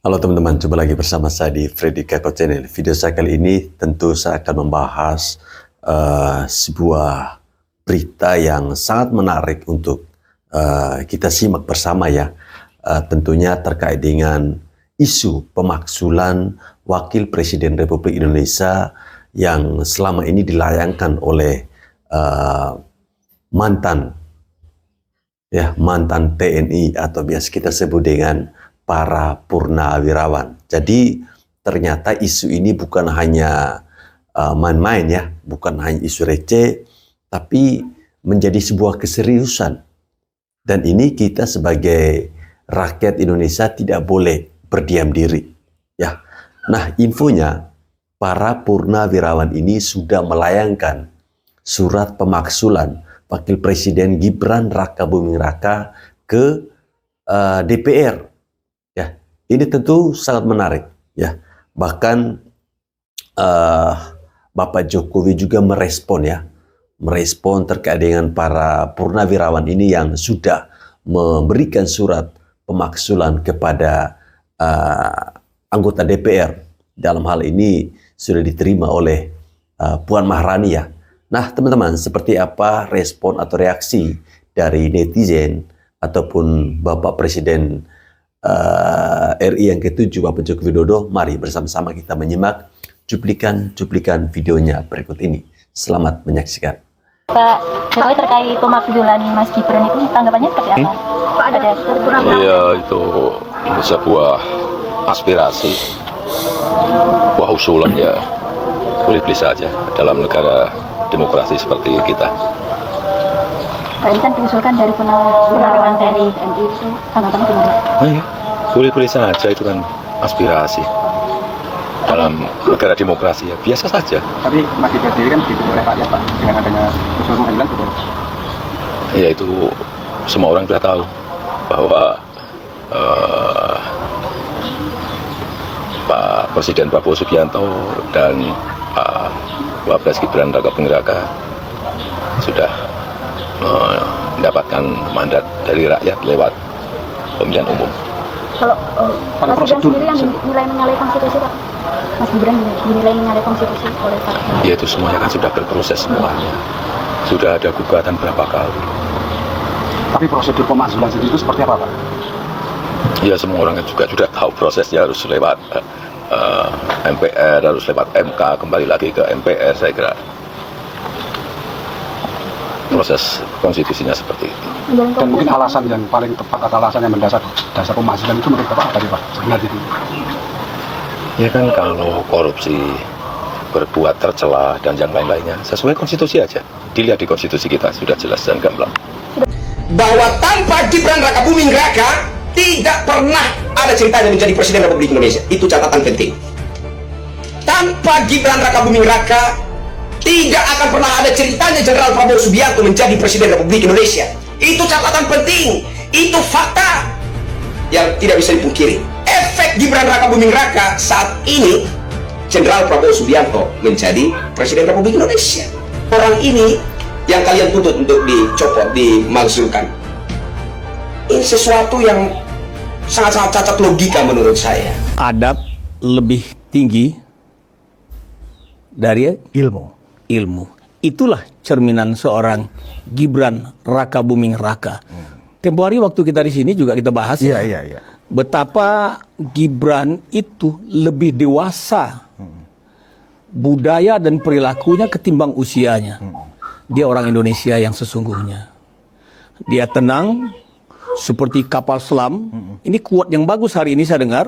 Halo teman-teman, jumpa lagi bersama saya di Freddy Kako Channel. Video saya kali ini tentu saya akan membahas sebuah berita yang sangat menarik untuk kita simak bersama ya. Tentunya terkait dengan isu pemakzulan Wakil Presiden Republik Indonesia yang selama ini dilayangkan oleh mantan TNI atau biasa kita sebut dengan para purnawirawan. Jadi ternyata isu ini bukan hanya main-main ya, bukan hanya isu receh, tapi menjadi sebuah keseriusan. Dan ini kita sebagai rakyat Indonesia tidak boleh berdiam diri. Ya, nah infonya para purnawirawan ini sudah melayangkan surat pemaksulan Wakil Presiden Gibran Rakabuming Raka ke DPR. Ya, ini tentu sangat menarik. Ya, bahkan Bapak Jokowi juga merespon terkait dengan para purnawirawan ini yang sudah memberikan surat pemaksulan kepada anggota DPR. Dalam hal ini sudah diterima oleh Puan Maharani ya. Nah teman-teman, seperti apa respon atau reaksi dari netizen ataupun Bapak Presiden RI yang ke-7 Bapak Joko Widodo? Mari bersama-sama kita menyimak cuplikan videonya berikut ini. Selamat menyaksikan. Pak Jokowi terkait pemakzulan Mas Gibran itu tanggapannya seperti apa? Pak ada kurang? Iya, itu sebuah aspirasi, wah usulan ya boleh-boleh saja dalam negara demokrasi seperti kita. Pak, ini kan diusulkan dari purnawirawan dari TNI itu, tanggapannya gimana? Oh iya, boleh-boleh saja, itu kan aspirasi dalam negara demokrasi ya, biasa saja. Tapi Mas Gibran sendiri kan didukung oleh rakyat Pak, dengan adanya usul pengadilan betul? Ya itu semua orang sudah tahu bahwa Pak Presiden Prabowo Subianto dan Pak Wapres Gibran Rakabuming Raka sudah mendapatkan mandat dari rakyat lewat pemilihan umum. Kalau Mas Gibran sendiri yang dinilai menyalahi konstitusi Pak? Mas Gibran dinilai menyalahi konstitusi oleh Pak? Ya itu semuanya kan sudah berproses semuanya. Sudah ada gugatan berapa kali. Tapi prosedur pemakzulan sendiri itu seperti apa Pak? Ya semua orang kan juga sudah tahu prosesnya, harus lewat MPR, harus lewat MK, kembali lagi ke MPR. Saya kira proses konstitusinya seperti itu. Dan mungkin alasan yang paling tepat atau alasan yang mendasar dasar pemakzulan itu menurut Bapak apa Pak? Sebenarnya itu. Ya kan kalau korupsi, berbuat tercela dan yang lain-lainnya sesuai konstitusi aja. Dilihat di konstitusi kita sudah jelas dan gamblang. Bahwa tanpa Gibran Rakabuming Raka tidak pernah ada ceritanya menjadi Presiden Republik Indonesia. Itu catatan penting. Tanpa Gibran Rakabuming Raka tidak akan pernah ada ceritanya Jenderal Prabowo Subianto menjadi Presiden Republik Indonesia. Itu catatan penting. Itu fakta yang tidak bisa dipungkiri. Efek Gibran Rakabuming Raka saat ini Jenderal Prabowo Subianto menjadi Presiden Republik Indonesia. Orang ini yang kalian tuntut untuk dicopot, dimakzulkan. Ini sesuatu yang sangat-sangat cacat logika menurut saya. Adab lebih tinggi dari ilmu. Itulah cerminan seorang Gibran Rakabuming Raka. Tempo hari waktu kita di sini juga kita bahas betapa Gibran itu lebih dewasa budaya dan perilakunya ketimbang usianya. Dia orang Indonesia yang sesungguhnya. Dia tenang seperti kapal selam. Ini quote yang bagus hari ini saya dengar.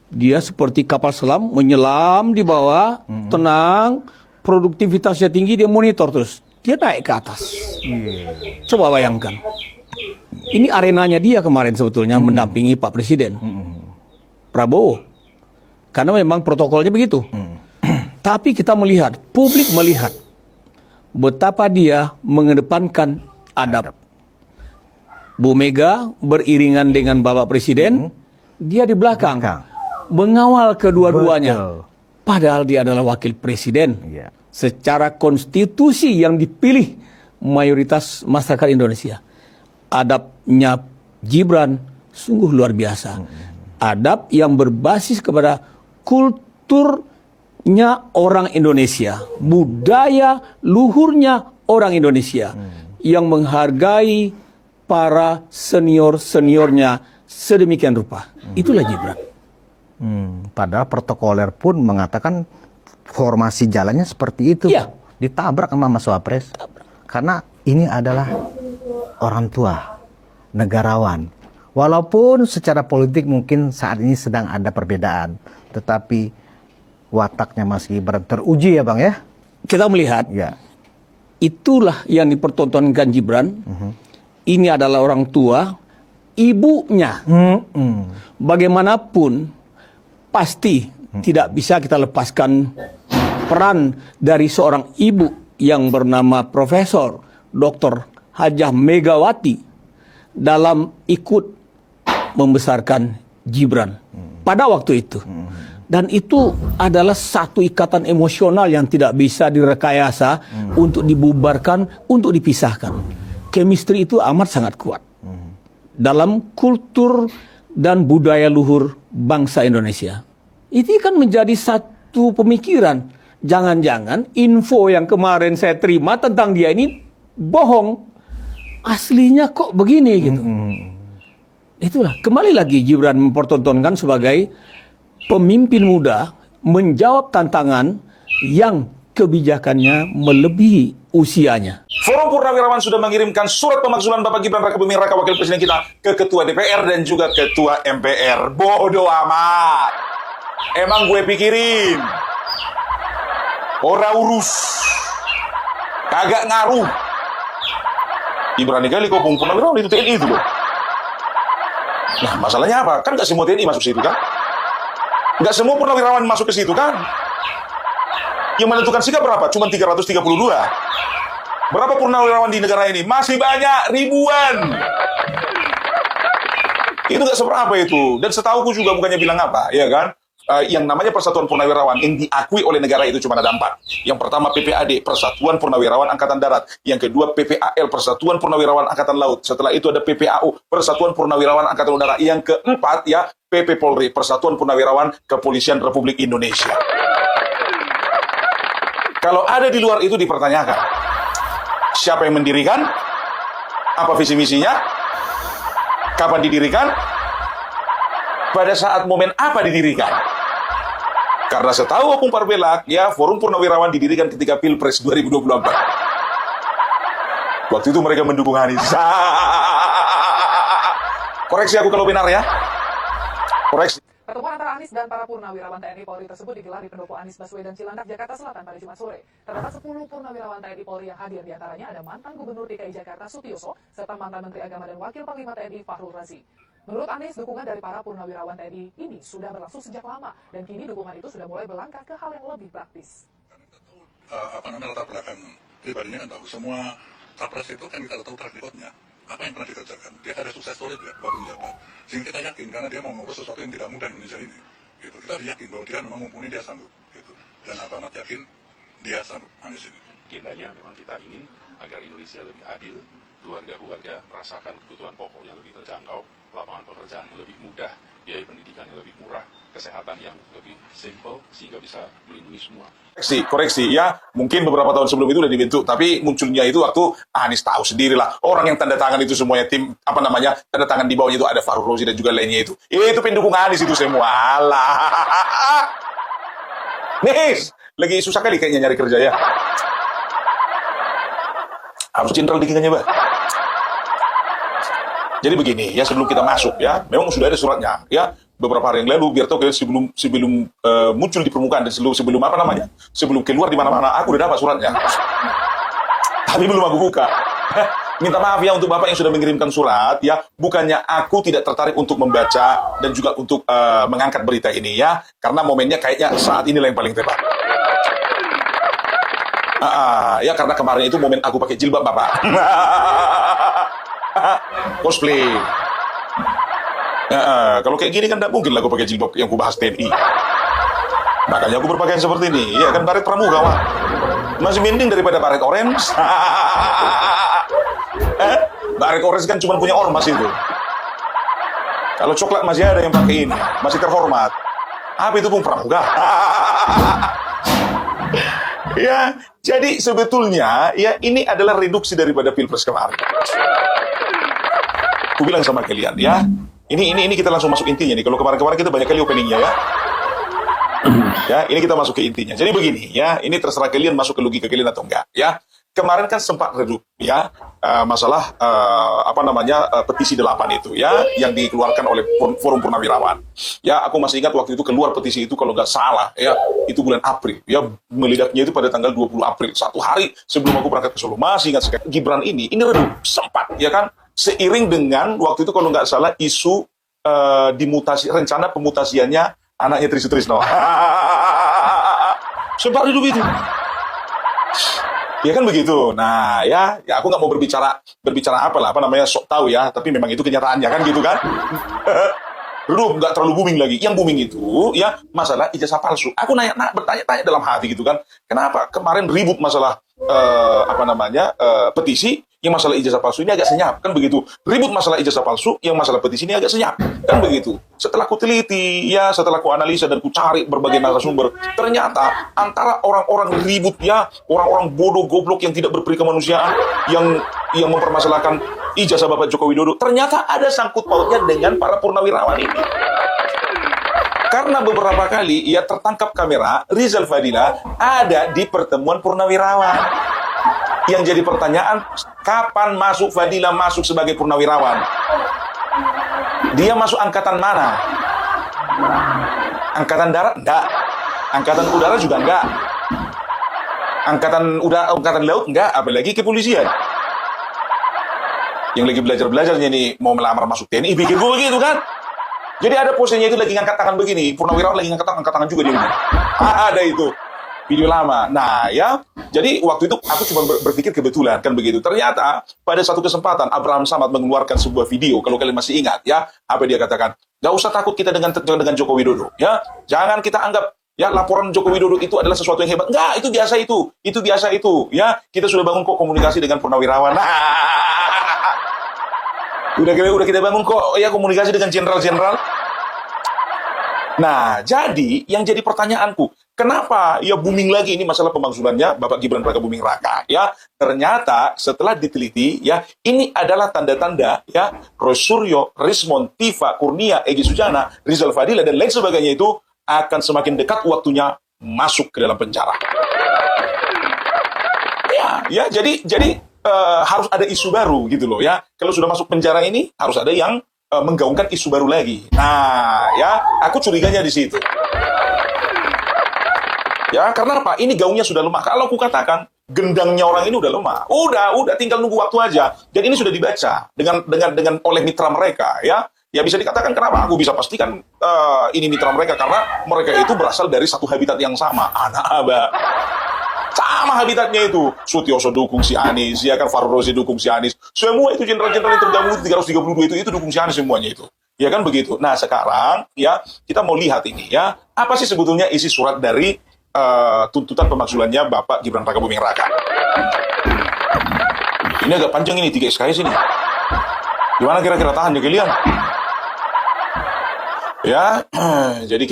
Dia seperti kapal selam menyelam di bawah, tenang, produktivitasnya tinggi, dia monitor terus. Dia naik ke atas. Coba bayangkan. Ini arenanya dia kemarin sebetulnya mendampingi Pak Presiden Prabowo. Karena memang protokolnya begitu. Tapi kita melihat, publik melihat betapa dia mengedepankan adab. Bu Mega beriringan dengan Bapak Presiden, dia di belakang mengawal kedua-duanya. Padahal dia adalah wakil presiden. Secara konstitusi yang dipilih mayoritas masyarakat Indonesia. Adabnya Gibran sungguh luar biasa. beradab yang berbasis kepada kulturnya orang Indonesia, budaya luhurnya orang Indonesia, yang menghargai para senior-seniornya sedemikian rupa. Itulah Gibran. Padahal protokoler pun mengatakan formasi jalannya seperti itu. Iya. Ditabrak sama Mas Wapres. Karena ini adalah orang tua, negarawan. Walaupun secara politik mungkin saat ini sedang ada perbedaan, tetapi wataknya Mas Gibran teruji ya Bang ya? Kita melihat, Ya. itulah yang dipertontonkan Gibran. Ini adalah orang tua, ibunya. Bagaimanapun, pasti tidak bisa kita lepaskan peran dari seorang ibu yang bernama Profesor Dr. Hajah Megawati dalam ikut membesarkan Gibran pada waktu itu. Dan itu adalah satu ikatan emosional yang tidak bisa direkayasa untuk dibubarkan, untuk dipisahkan. Chemistry itu amat sangat kuat dalam kultur dan budaya luhur bangsa Indonesia. Itu kan menjadi satu pemikiran. Jangan-jangan info yang kemarin saya terima tentang dia ini bohong. Aslinya kok begini gitu. Itulah, kembali lagi Gibran mempertontonkan sebagai pemimpin muda menjawab tantangan yang kebijakannya melebihi usianya. Forum Purnawirawan sudah mengirimkan surat pemakzulan Bapak Gibran Rakabuming Raka Wakil Presiden kita ke Ketua DPR dan juga Ketua MPR. Bodoh amat. Emang gue pikirin. Ora urus. Kagak ngaruh. Gibran kali kok Purnawirawan itu TNI itu loh. Nah, masalahnya apa? Kan nggak semua TNI masuk situ kan? Nggak semua Purnawirawan masuk ke situ kan? Yang menentukan sikap berapa? Cuma 332. Berapa Purnawirawan di negara ini? Masih banyak, ribuan. Itu nggak seberapa itu. Dan setahuku juga bukannya bilang apa, ya kan? Yang namanya Persatuan Purnawirawan yang diakui oleh negara itu cuma ada 4. Yang pertama PPAD, Persatuan Purnawirawan Angkatan Darat. Yang kedua PPAL, Persatuan Purnawirawan Angkatan Laut. Setelah itu ada PPAU, Persatuan Purnawirawan Angkatan Udara. Yang keempat ya PP Polri, Persatuan Purnawirawan Kepolisian Republik Indonesia. Kalau ada di luar itu dipertanyakan. Siapa yang mendirikan? Apa visi misinya? Kapan didirikan? Pada saat momen apa didirikan? Karena setahu Opung Parbelak, ya Forum Purnawirawan didirikan ketika Pilpres 2024. Waktu itu mereka mendukung Anies. Koreksi aku kalau benar ya. Koreksi. Pertemuan antara Anies dan para purnawirawan TNI Polri tersebut digelar di Pendopo Anies Baswedan Cilandak, Jakarta Selatan pada Jumat sore. Terdapat 10 purnawirawan TNI Polri yang hadir, diantaranya ada mantan Gubernur DKI Jakarta Sutioso, serta mantan Menteri Agama dan Wakil Panglima TNI Fahrul Razi. Menurut Anies, dukungan dari para purnawirawan TNI ini sudah berlangsung sejak lama, dan kini dukungan itu sudah mulai berlangkah ke hal yang lebih praktis. Latar belakang pribadinya kan tahu. Semua capres itu kan kita tahu track record-nya. Apa yang pernah dikerjakan. Dia ada sukses story dia waktu menjabat. Sehingga kita yakin karena dia mau mengurus sesuatu yang tidak mudah di Indonesia ini. Gitu. Kita yakin bahwa dia memang mumpuni, dia sanggup. Gitu. Dan amat yakin dia sanggup. Anies ini. Agendanya memang kita ingin agar Indonesia lebih adil, keluarga-keluarga merasakan kebutuhan pokok yang lebih terjangkau, lapangan pekerjaan yang lebih mudah, biaya pendidikan yang lebih murah, kesehatan yang lebih simple, sehingga bisa melindungi semua. Koreksi ya, mungkin beberapa tahun sebelum itu udah dibentuk, tapi munculnya itu waktu Anies tahu sendirilah, orang yang tanda tangan itu semuanya tim, tanda tangan di bawahnya itu ada Fahrul Razi dan juga lainnya itu pendukung Anies itu semua. Alah. Nis, lagi susah kali kayaknya nyari kerja ya. Harus jenderal dikitnya, Pak. Jadi begini, ya sebelum kita masuk ya, memang sudah ada suratnya ya. Beberapa hari yang lalu biar tahu sebelum muncul di permukaan dan sebelum keluar di mana-mana, aku udah dapat suratnya. Tapi belum aku buka. Minta maaf ya untuk Bapak yang sudah mengirimkan surat ya. Bukannya aku tidak tertarik untuk membaca dan juga untuk mengangkat berita ini ya, karena momennya kayaknya saat inilah yang paling tepat. Ya karena kemarin itu momen aku pakai jilbab Bapak. Cosplay. Kalau kayak gini kan tidak mungkin lah aku pakai jilbab yang ku bahas TNI. Makanya aku berpakaian seperti ini. Ya kan baret pramuka, Wak. Masih mending daripada baret orange. Baret orange kan cuma punya ormas itu. Kalau coklat masih ada yang pakai ini, masih terhormat. Apa itu Bung Pramuka? Ya, jadi sebetulnya ya ini adalah reduksi daripada Pilpres kemarin. Aku bilang sama kalian ya, ini kita langsung masuk intinya nih. Kalau kemarin-kemarin kita banyak kali openingnya ya. Ya, ini kita masuk ke intinya. Jadi begini ya, ini terserah kalian masuk ke logika kalian atau enggak ya. Kemarin kan sempat redup ya masalah petisi 8 itu ya yang dikeluarkan oleh Forum Purnawirawan. Ya, aku masih ingat waktu itu keluar petisi itu kalau nggak salah ya itu bulan April ya, meledaknya itu pada tanggal 20 April, 1 hari sebelum aku berangkat ke Solo. Masih ingat sekali. Gibran ini redup sempat ya kan, seiring dengan waktu itu kalau nggak salah isu rencana pemutasiannya anaknya Tri Sutrisno. Sempat redup itu. Ya kan begitu. Nah, ya aku nggak mau berbicara sok tahu ya, tapi memang itu kenyataannya kan gitu kan. Redup, nggak terlalu booming lagi. Yang booming itu ya masalah ijazah palsu. Aku bertanya-tanya dalam hati gitu kan, kenapa kemarin ribut masalah petisi, yang masalah ijazah palsu ini agak senyap kan begitu. Ribut masalah ijazah palsu, yang masalah petisi ini agak senyap kan begitu. Setelah ku teliti ya, setelah ku analisa dan ku cari berbagai narasumber, ternyata antara orang-orang ribut ya, orang-orang bodoh goblok yang tidak berperi kemanusiaan yang mempermasalahkan ijazah Bapak Joko Widodo, ternyata ada sangkut pautnya dengan para purnawirawan ini. Karena beberapa kali ia tertangkap kamera, Rizal Fadila ada di pertemuan purnawirawan. Yang jadi pertanyaan, kapan Fadila masuk sebagai purnawirawan? Dia masuk angkatan mana? Angkatan darat? Enggak. Angkatan udara juga enggak. Angkatan laut enggak, apalagi kepolisian. Yang lagi belajar-belajarnya nih mau melamar masuk TNI, pikir gue begitu kan? Jadi ada posenya itu lagi ngangkat tangan begini, purnawirawan lagi ngangkat tangan juga dia. Ada itu video lama. Nah ya, jadi waktu itu aku cuma berpikir kebetulan kan begitu. Ternyata pada satu kesempatan Abraham Samad mengeluarkan sebuah video, kalau kalian masih ingat ya, apa dia katakan? Gak usah takut kita dengan Joko Widodo ya. Jangan kita anggap ya laporan Joko Widodo itu adalah sesuatu yang hebat. Enggak, itu biasa itu ya. Kita sudah bangun kok komunikasi dengan purnawirawan. Udah kita bangun kok ya komunikasi dengan jenderal-jenderal. Nah, jadi yang jadi pertanyaanku, kenapa ya booming lagi ini masalah pemakzulannya Bapak Gibran Rakabuming Raka ya? Ternyata setelah diteliti ya, ini adalah tanda-tanda ya Roy Suryo, Rismon, Tifa, Kurnia, Egy Sujana, Rizal Fadila dan lain sebagainya itu akan semakin dekat waktunya masuk ke dalam penjara. Ya, jadi harus ada isu baru gitu loh ya. Kalau sudah masuk penjara ini harus ada yang menggaungkan isu baru lagi. Nah, ya, aku curiganya di situ. Ya, karena apa? Ini gaungnya sudah lemah. Kalau aku katakan gendangnya orang ini udah lemah. Udah tinggal nunggu waktu aja. Dan ini sudah dibaca dengan oleh mitra mereka ya. Ya bisa dikatakan kenapa aku bisa pastikan ini mitra mereka karena mereka itu berasal dari satu habitat yang sama. Anak Abah. Sama habitatnya itu. Sutioso dukung si Anies, ya kan, Faruk Rozi dukung si Anies. Semua itu jenderal-jenderal yang tergabung 332 itu dukung si Anies semuanya itu. Ya kan begitu. Nah sekarang ya kita mau lihat ini ya. Apa sih sebetulnya isi surat dari tuntutan pemakzulannya Bapak Gibran Rakabuming Raka? Ini agak panjang ini, 3 SKS ini. Gimana kira-kira tahan ya kalian? Ya, jadi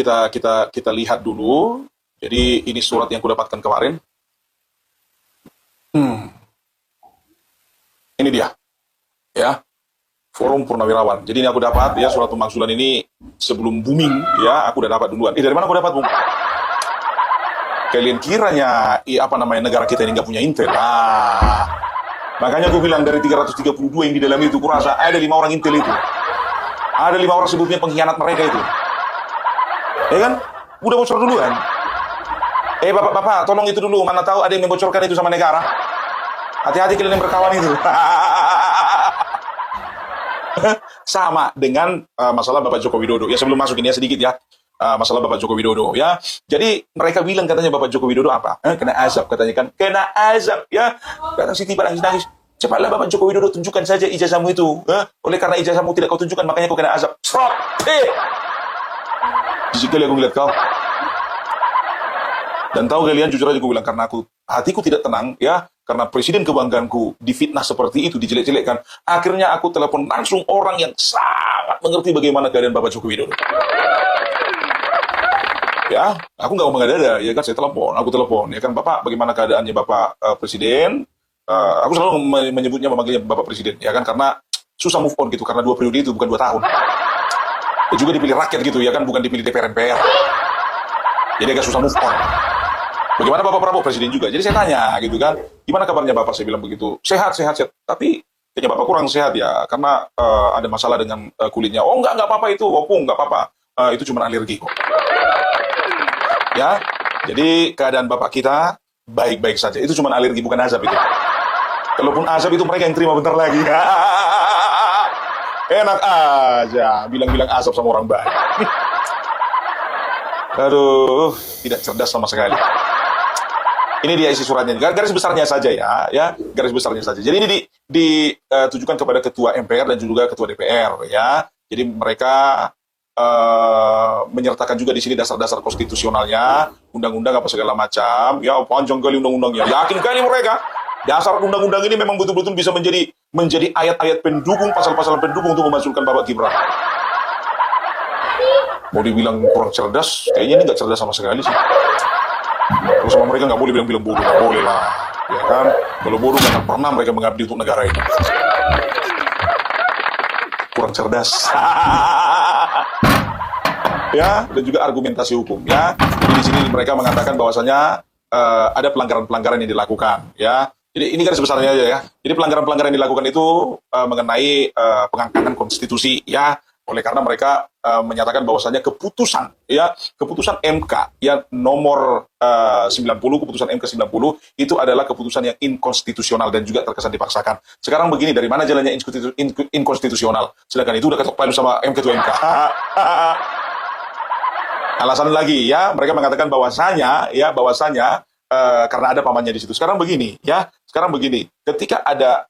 kita lihat dulu. Jadi ini surat yang aku dapatkan kemarin. Ini dia, ya, Forum Purnawirawan. Jadi ini aku dapat ya surat pemakzulan ini sebelum booming, ya, aku udah dapat duluan. Dari mana aku dapat, Bung? Kalian kiranya, negara kita ini nggak punya intel? Makanya aku bilang dari 332 yang di dalam itu, kurasa ada 5 orang intel itu. Ada 5 orang sebutnya pengkhianat mereka itu. Ya kan? Udah bocor duluan. Bapak, tolong itu dulu. Mana tahu ada yang membocorkan itu sama negara. Hati-hati kalian yang berkawan itu. Sama dengan masalah Bapak Joko Widodo. Ya sebelum masuk ini ya sedikit ya. Masalah Bapak Joko Widodo ya. Jadi mereka bilang katanya Bapak Joko Widodo apa? Kena azab katanya kan. Kena azab ya. Kata Siti nangis-nangis. Cepatlah Bapak Joko Widodo tunjukkan saja ijazahmu itu. Oleh karena ijazahmu tidak kau tunjukkan makanya kau kena azab. Srot. Jijik kali aku ngeliat kau. Dan tahu kalian, jujur aja gue bilang, karena hatiku tidak tenang ya, karena presiden kebanggaanku difitnah seperti itu, dijelek-jelekkan. Akhirnya aku telepon langsung orang yang sangat mengerti bagaimana keadaan Bapak Joko Widodo. Ya, aku nggak mau mengada-ada, ya kan, aku telepon, ya kan, Bapak, bagaimana keadaannya Bapak Presiden? Aku selalu menyebutnya, memanggilnya Bapak Presiden, ya kan, karena susah move on gitu, karena 2 periode itu bukan 2 tahun. Ya, juga dipilih rakyat gitu, ya kan, bukan dipilih DPR MPR. Jadi agak susah move on. Bagaimana Bapak Prabowo Presiden juga? Jadi saya tanya gitu kan, gimana kabarnya Bapak? Saya bilang begitu, sehat. Tapi kayaknya Bapak kurang sehat ya, karena ada masalah dengan kulitnya. Oh nggak apa-apa itu, opung, nggak apa-apa. Itu cuma alergi kok. Ya, jadi keadaan Bapak kita baik-baik saja. Itu cuma alergi, bukan azab itu. Kalaupun azab itu mereka yang terima bentar lagi. Enak aja, bilang-bilang azab sama orang baik. Aduh, tidak cerdas sama sekali. Ini dia isi suratnya. Garis besarnya saja ya, garis besarnya saja. Jadi ini ditujukan kepada Ketua MPR dan juga Ketua DPR ya. Jadi mereka menyertakan juga di sini dasar-dasar konstitusionalnya, undang-undang apa segala macam. Ya, panjang kali undang-undangnya. Yakin kali mereka dasar undang-undang ini memang betul-betul bisa menjadi ayat-ayat pendukung, pasal-pasal pendukung untuk memasukkan Bapak Gibran. Mau dibilang kurang cerdas, kayaknya ini nggak cerdas sama sekali sih. Kalau sama mereka nggak boleh bilang bodoh, nggak boleh lah, ya kan? Kalau bodoh nggak akan pernah mereka mengabdi untuk negara ini. Kurang cerdas. Ya, dan juga argumentasi hukum ya. Jadi di sini mereka mengatakan bahwasanya ada pelanggaran-pelanggaran yang dilakukan ya. Jadi ini garis besarnya aja ya. Jadi pelanggaran-pelanggaran yang dilakukan itu mengenai pengangkatan konstitusi ya. Oleh karena mereka menyatakan bahwasanya keputusan MK ya nomor 90, keputusan MK 90 itu adalah keputusan yang inkonstitusional dan juga terkesan dipaksakan. Sekarang begini, dari mana jalannya inkonstitusional? Sedangkan itu udah ketok palu sama MK itu MK. Alasan lagi ya, mereka mengatakan bahwasanya karena ada pamannya di situ. Sekarang begini, ketika ada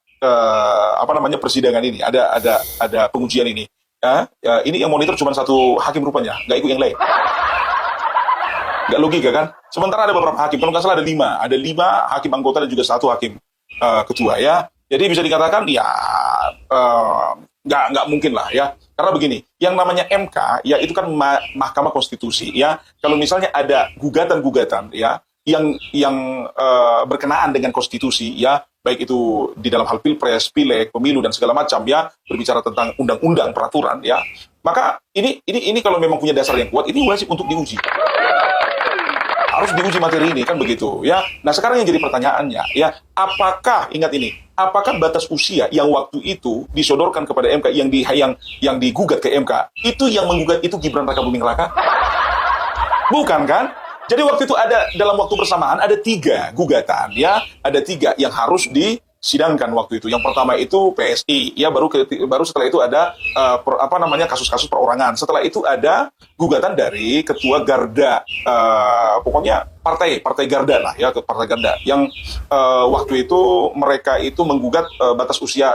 persidangan ini, ada pengujian ini, ini yang monitor cuma satu hakim rupanya, nggak ikut yang lain. Nggak logika kan? Sementara ada beberapa hakim, kalau nggak salah ada lima hakim anggota dan juga 1 hakim ketua ya. Jadi bisa dikatakan ya nggak mungkin lah ya. Karena begini, yang namanya MK ya itu kan Mahkamah Konstitusi ya. Kalau misalnya ada gugatan-gugatan ya yang berkenaan dengan konstitusi ya, baik itu di dalam hal pilpres, pileg, pemilu dan segala macam ya, berbicara tentang undang-undang, peraturan ya, maka ini kalau memang punya dasar yang kuat, ini wajib untuk diuji. Harus diuji materi ini kan begitu ya. Nah sekarang yang jadi pertanyaannya ya, apakah batas usia yang waktu itu disodorkan kepada MK yang digugat ke MK itu yang menggugat itu Gibran Rakabuming Raka? Bukan kan? Jadi waktu itu ada dalam waktu bersamaan ada 3 gugatan ya, ada 3 yang harus disidangkan waktu itu. Yang pertama itu PSI ya, baru setelah itu ada kasus-kasus perorangan. Setelah itu ada gugatan dari ketua Garda, pokoknya partai Garda lah ya, partai Garda yang waktu itu mereka itu menggugat batas usia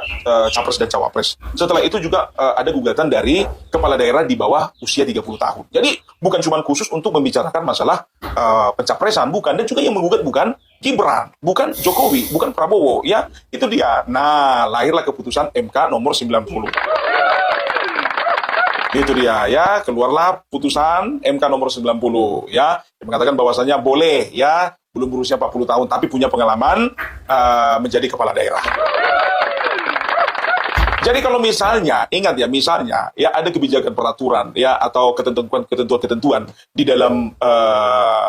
capres dan cawapres. Setelah itu juga ada gugatan dari kepala daerah di bawah usia 30 tahun. Jadi bukan cuma khusus untuk membicarakan masalah pencapresan, bukan, dan juga yang menggugat bukan Gibran, bukan Jokowi, bukan Prabowo ya, itu dia. Nah, lahirlah keputusan MK nomor 90. Itu dia ya, keluarlah putusan MK nomor 90 ya, yang mengatakan bahwasanya boleh ya, belum berusia 40 tahun tapi punya pengalaman menjadi kepala daerah. Jadi kalau misalnya, ingat ya, misalnya ya ada kebijakan peraturan ya atau ketentuan di dalam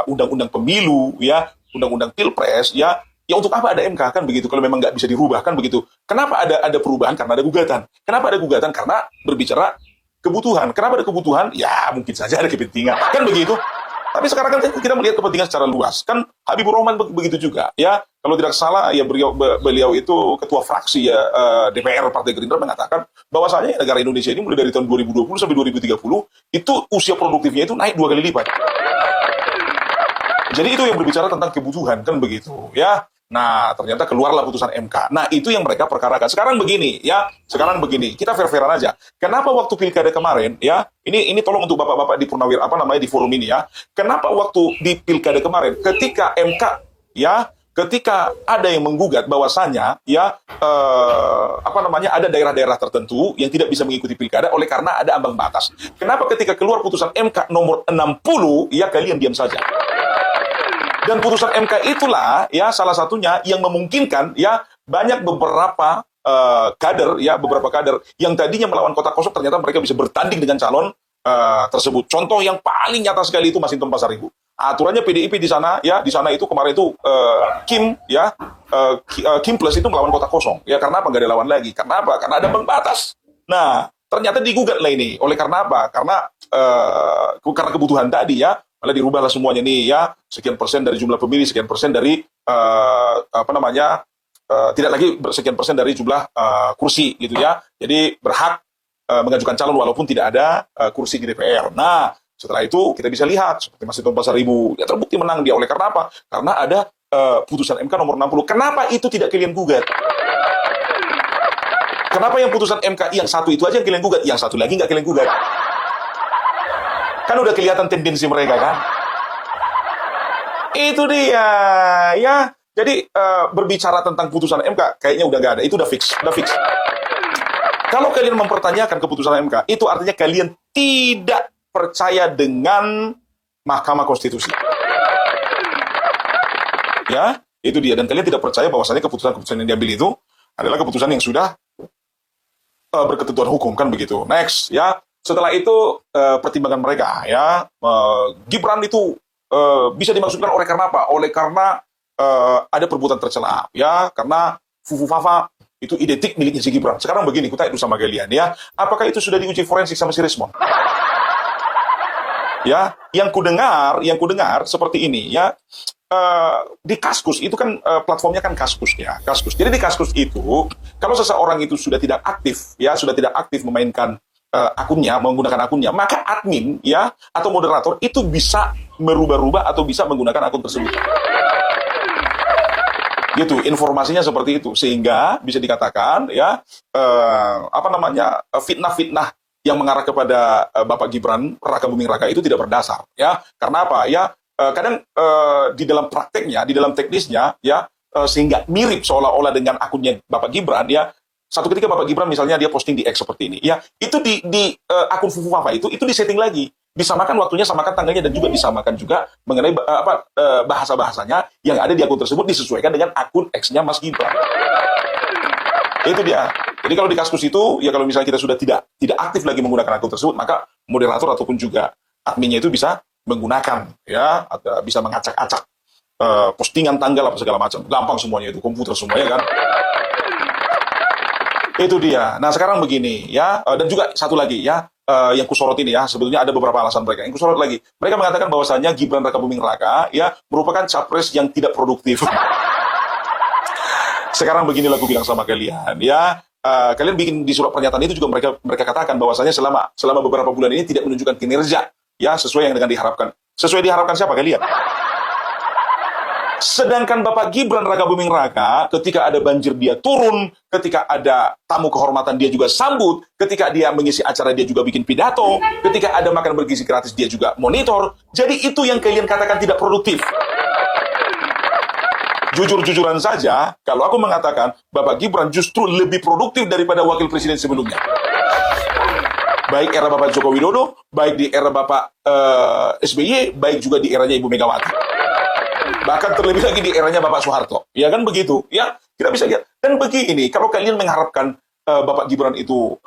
undang-undang pemilu ya, undang-undang pilpres ya untuk apa ada MK kan begitu, kalau memang nggak bisa dirubah kan begitu. Kenapa ada perubahan? Karena ada gugatan. Kenapa ada gugatan? Karena berbicara kebutuhan. Kenapa ada kebutuhan? Ya mungkin saja ada kepentingan kan begitu. Tapi sekarang kan kita melihat kepentingan secara luas. Kan Habibur Rahman begitu juga ya. Kalau tidak salah ya beliau itu ketua fraksi ya DPR Partai Gerindra mengatakan bahwasanya negara Indonesia ini mulai dari tahun 2020 sampai 2030 itu usia produktifnya itu naik 2 kali lipat. Jadi itu yang berbicara tentang kebutuhan kan begitu ya. Nah, ternyata keluarlah putusan MK. Nah, itu yang mereka perkarakan. Sekarang begini, kita fair-fairan aja. Kenapa waktu pilkada kemarin, ya, ini tolong untuk bapak-bapak di Purnawira, di forum ini ya. Kenapa waktu di pilkada kemarin, ketika MK, ya, ketika ada yang menggugat bahwasanya ya ada daerah-daerah tertentu yang tidak bisa mengikuti pilkada oleh karena ada ambang batas. Kenapa ketika keluar putusan MK nomor 60 ya kalian diam saja? Dan putusan MK itulah ya salah satunya yang memungkinkan ya banyak beberapa kader yang tadinya melawan kotak kosong ternyata mereka bisa bertanding dengan calon tersebut. Contoh yang paling nyata sekali itu Masinton Pasaribu. Aturannya PDIP di sana itu kemarin itu Kim Plus itu melawan kotak kosong. Ya karena apa nggak ada lawan lagi? Karena apa? Karena ada ambang batas. Nah ternyata digugat lah ini. Oleh karena apa? Karena kebutuhan tadi ya malah dirubahlah semuanya nih ya sekian persen dari jumlah pemilih, sekian persen dari tidak lagi sekian persen dari jumlah kursi gitu ya. Jadi berhak mengajukan calon walaupun tidak ada kursi di DPR. Nah setelah itu kita bisa lihat seperti Masinton Pasaribu ya terbukti menang dia oleh karena apa? Karena ada putusan MK nomor 60. Kenapa itu tidak kalian gugat? Kenapa yang putusan MK yang satu itu aja yang kalian gugat, yang satu lagi nggak kalian gugat? Kan udah kelihatan tendensi mereka kan? Itu dia ya. Jadi berbicara tentang putusan MK kayaknya udah nggak ada, itu udah fix. Kalau kalian mempertanyakan keputusan MK, itu artinya kalian tidak percaya dengan Mahkamah Konstitusi. Ya, itu dia. Dan kalian tidak percaya bahwasannya keputusan-keputusan yang diambil itu adalah keputusan yang sudah berketentuan hukum, kan begitu. Next, ya. Setelah itu pertimbangan mereka, ya. Gibran itu bisa dimaksudkan oleh karena apa? Oleh karena ada perbuatan tercela, ya. Karena Fufu Fafa itu identik miliknya si Gibran. Sekarang begini, aku tanya sama kalian, ya. Apakah itu sudah diuji forensik sama si Rismon? Ya, yang kudengar seperti ini ya, di Kaskus itu kan platformnya kan Kaskus ya, Kaskus. Jadi di Kaskus itu kalau seseorang itu sudah tidak aktif memainkan akunnya, menggunakan akunnya, maka admin ya atau moderator itu bisa merubah-rubah atau bisa menggunakan akun tersebut. Gitu, informasinya seperti itu sehingga bisa dikatakan ya fitnah-fitnah yang mengarah kepada Bapak Gibran Raka Buming Raka itu tidak berdasar ya. Karena apa? Ya kadang di dalam prakteknya, di dalam teknisnya ya sehingga mirip seolah-olah dengan akunnya Bapak Gibran ya. Satu ketika Bapak Gibran misalnya dia posting di X seperti ini ya. Itu di akun Fufu Fafa itu disetting lagi. Disamakan waktunya, samakan tanggalnya dan juga disamakan juga mengenai bahasa-bahasanya yang ada di akun tersebut disesuaikan dengan akun X-nya Mas Gibran. Itu dia. Jadi kalau di Kaskus itu, ya kalau misalnya kita sudah tidak aktif lagi menggunakan akun tersebut, maka moderator ataupun juga adminnya itu bisa menggunakan, ya, atau bisa mengacak-acak postingan tanggal apa segala macam. Gampang semuanya itu, komputer semuanya kan. Itu dia. Nah sekarang begini, ya, dan juga satu lagi, ya, yang kusorot ini ya, sebetulnya ada beberapa alasan mereka. Yang kusorot lagi, mereka mengatakan bahwasannya Gibran Raka Buming Raka, ya, merupakan capres yang tidak produktif. Sekarang beginilah aku bilang sama kalian, ya. Kalian bikin di surat pernyataan itu juga mereka katakan bahwasanya selama beberapa bulan ini tidak menunjukkan kinerja ya sesuai yang dengan diharapkan. Sesuai diharapkan siapa kalian? Sedangkan Bapak Gibran Raka Buming Raka ketika ada banjir dia turun, ketika ada tamu kehormatan dia juga sambut, ketika dia mengisi acara dia juga bikin pidato, ketika ada makan bergizi gratis dia juga monitor. Jadi itu yang kalian katakan tidak produktif. Jujur-jujuran saja, kalau aku mengatakan Bapak Gibran justru lebih produktif daripada wakil presiden sebelumnya. Baik era Bapak Joko Widodo, baik di era Bapak SBY, baik juga di eranya Ibu Megawati. Bahkan terlebih lagi di eranya Bapak Soeharto. Ya kan begitu. Ya, kita bisa lihat. Dan begini, kalau kalian mengharapkan Bapak Gibran itu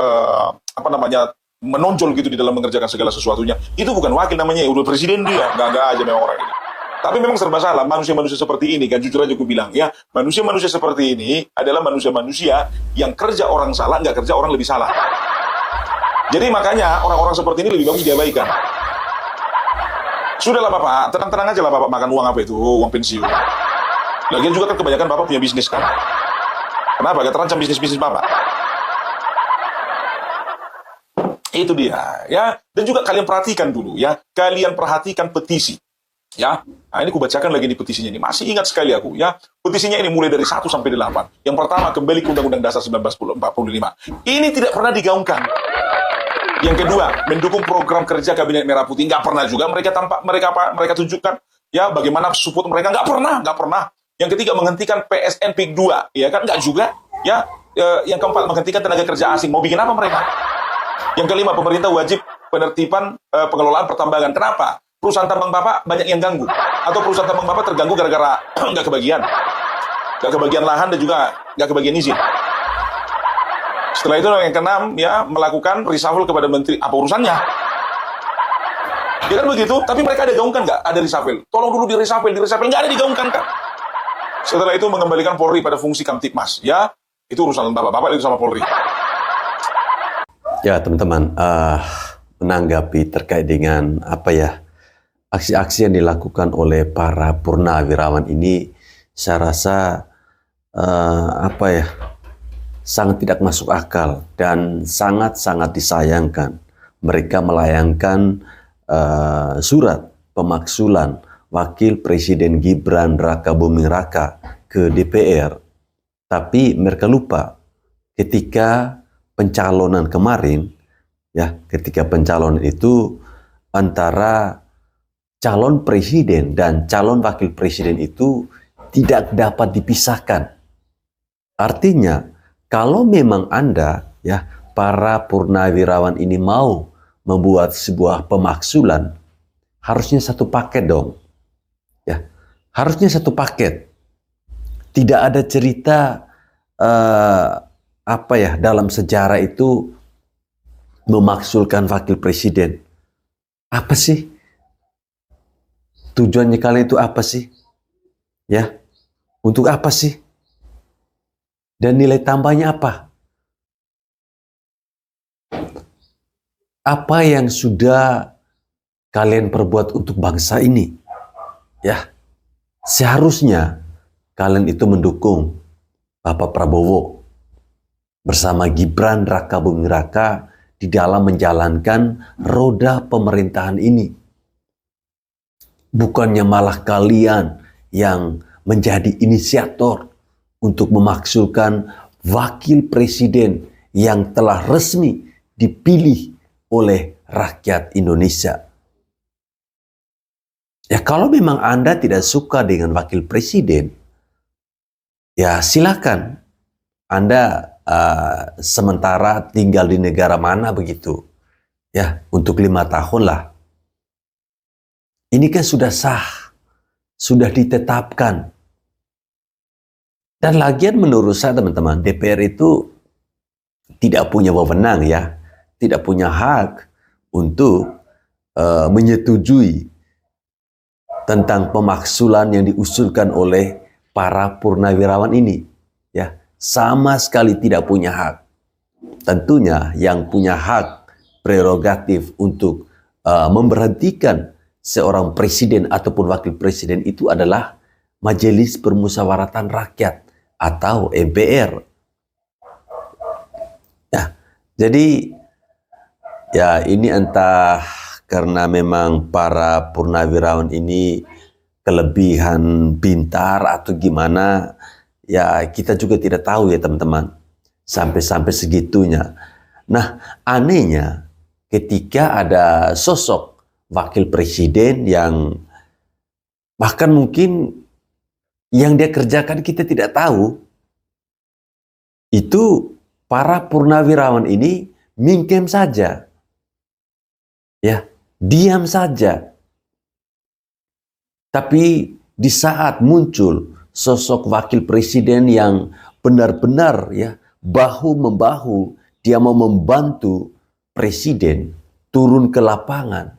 menonjol gitu di dalam mengerjakan segala sesuatunya, itu bukan wakil namanya, udah presiden dia. Nggak aja memang orang ini. Tapi memang serba salah, manusia-manusia seperti ini, kan jujur aja aku bilang, ya, manusia-manusia seperti ini adalah manusia-manusia yang kerja orang salah, nggak kerja orang lebih salah. Jadi makanya orang-orang seperti ini lebih bagus diabaikan. Sudahlah Bapak, tenang-tenang aja lah Bapak makan uang apa itu, uang pensiun. Lagian juga kan kebanyakan Bapak punya bisnis kan. Kenapa? Gak terancam bisnis-bisnis Bapak. Itu dia, ya. Dan juga kalian perhatikan dulu, ya. Kalian perhatikan petisi. Ya, nah ini kubacakan lagi di petisinya ini. Masih ingat sekali aku, ya. Petisinya ini mulai dari 1 sampai 8. Yang pertama, kembali ke Undang-Undang Dasar 1945. Ini tidak pernah digaungkan. Yang kedua, mendukung program kerja Kabinet Merah Putih. Nggak pernah juga mereka tunjukkan, ya, bagaimana support mereka. Nggak pernah. Yang ketiga, menghentikan PSN PIK 2. Ya kan? Enggak juga. Ya. Yang keempat, menghentikan tenaga kerja asing. Mau bikin apa mereka? Yang kelima, pemerintah wajib penertiban pengelolaan pertambangan. Kenapa? Perusahaan tambang Bapak banyak yang ganggu. Atau perusahaan tambang Bapak terganggu gara-gara nggak kebagian. Nggak kebagian lahan dan juga nggak kebagian izin. Setelah itu yang keenam, ya, melakukan reshuffle kepada menteri. Apa urusannya? Ya kan begitu, tapi mereka ada gaungkan nggak? Ada reshuffle. Tolong dulu di reshuffle, nggak ada digaungkan kan? Setelah itu mengembalikan Polri pada fungsi Kamtipmas. Ya, itu urusan Bapak itu sama Polri. Ya teman-teman, menanggapi terkait dengan aksi-aksi yang dilakukan oleh para purnawirawan ini, saya rasa sangat tidak masuk akal dan sangat-sangat disayangkan. Mereka melayangkan surat pemaksulan Wakil Presiden Gibran Rakabuming Raka ke DPR, tapi mereka lupa ketika pencalonan kemarin, ya, ketika pencalonan itu antara calon presiden dan calon wakil presiden itu tidak dapat dipisahkan. Artinya, kalau memang Anda, ya, para purnawirawan ini mau membuat sebuah pemaksulan, harusnya satu paket dong. Ya, harusnya satu paket. Tidak ada cerita dalam sejarah itu memaksulkan wakil presiden. Apa sih? Tujuannya kalian itu apa sih? Ya, untuk apa sih? Dan nilai tambahnya apa? Apa yang sudah kalian perbuat untuk bangsa ini? Ya, seharusnya kalian itu mendukung Bapak Prabowo bersama Gibran Rakabuming Raka di dalam menjalankan roda pemerintahan ini. Bukannya malah kalian yang menjadi inisiator untuk memaksulkan wakil presiden yang telah resmi dipilih oleh rakyat Indonesia. Ya, kalau memang Anda tidak suka dengan wakil presiden, ya silakan. Anda sementara tinggal di negara mana begitu, ya, untuk 5 tahun lah. Ini kan sudah sah, sudah ditetapkan. Dan lagian menurut saya teman-teman, DPR itu tidak punya wewenang, ya, tidak punya hak untuk menyetujui tentang pemaksulan yang diusulkan oleh para purnawirawan ini, ya. Sama sekali tidak punya hak. Tentunya yang punya hak prerogatif untuk memberhentikan seorang presiden ataupun wakil presiden itu adalah Majelis Permusyawaratan Rakyat atau MPR. Ya, jadi ya ini entah karena memang para purnawirawan ini kelebihan pintar atau gimana, ya kita juga tidak tahu ya teman-teman, sampai segitunya. Nah, anehnya ketika ada sosok wakil presiden yang bahkan mungkin yang dia kerjakan kita tidak tahu, itu para purnawirawan ini mingkem saja, ya, diam saja. Tapi di saat muncul sosok wakil presiden yang benar-benar, ya, bahu-membahu, dia mau membantu presiden turun ke lapangan,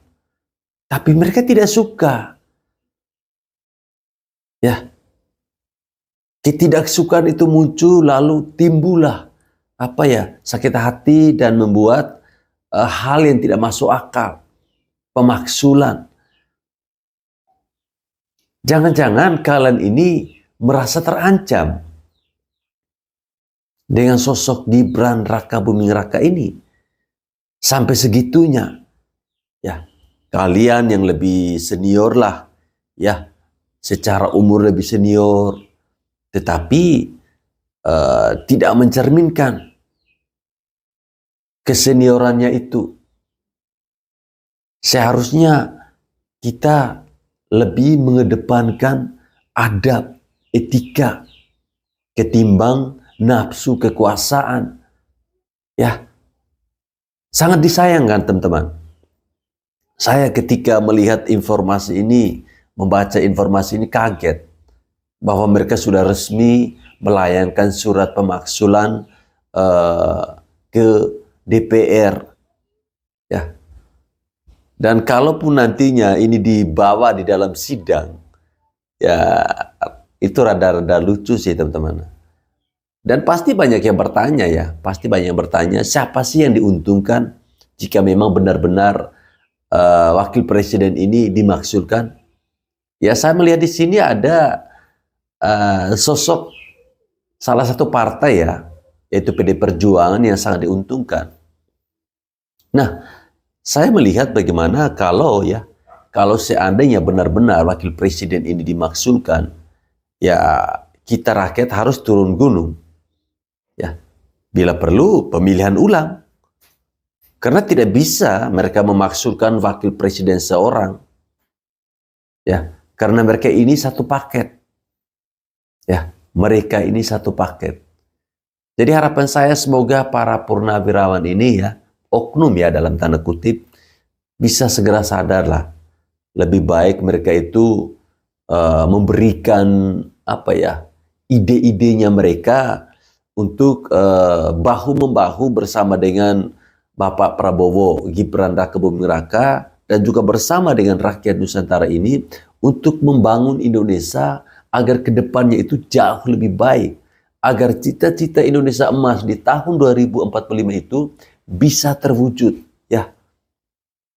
tapi mereka tidak suka. Ya, ketidaksukaan itu muncul, lalu timbullah sakit hati dan membuat hal yang tidak masuk akal, pemaksulan. Jangan-jangan kalian ini merasa terancam dengan sosok Gibran Rakabuming Raka ini sampai segitunya. Ya, kalian yang lebih senior lah, ya, secara umur lebih senior, tetapi tidak mencerminkan keseniorannya itu. Seharusnya kita lebih mengedepankan adab, etika ketimbang nafsu kekuasaan. Ya, sangat disayangkan teman-teman. Saya ketika melihat informasi ini, membaca informasi ini kaget bahwa mereka sudah resmi melayangkan surat pemaksulan ke DPR. Ya. Dan kalaupun nantinya ini dibawa di dalam sidang, ya itu rada-rada lucu sih teman-teman. Dan pasti banyak yang bertanya ya, pasti banyak yang bertanya siapa sih yang diuntungkan jika memang benar-benar wakil presiden ini dimaksudkan. Ya saya melihat di sini ada sosok salah satu partai ya, yaitu PD Perjuangan yang sangat diuntungkan. Nah, saya melihat bagaimana kalau seandainya benar-benar wakil presiden ini dimaksudkan, ya kita rakyat harus turun gunung. Ya, bila perlu pemilihan ulang. Karena tidak bisa mereka memaksulkan wakil presiden seorang. Ya, karena mereka ini satu paket. Ya, mereka ini satu paket. Jadi harapan saya semoga para purnawirawan ini ya, oknum ya dalam tanda kutip, bisa segera sadar lah. Lebih baik mereka itu memberikan ide-idenya mereka untuk bahu-membahu bersama dengan Bapak Prabowo Gibran Rakabuming Raka dan juga bersama dengan rakyat Nusantara ini untuk membangun Indonesia agar kedepannya itu jauh lebih baik, agar cita-cita Indonesia emas di tahun 2045 itu bisa terwujud.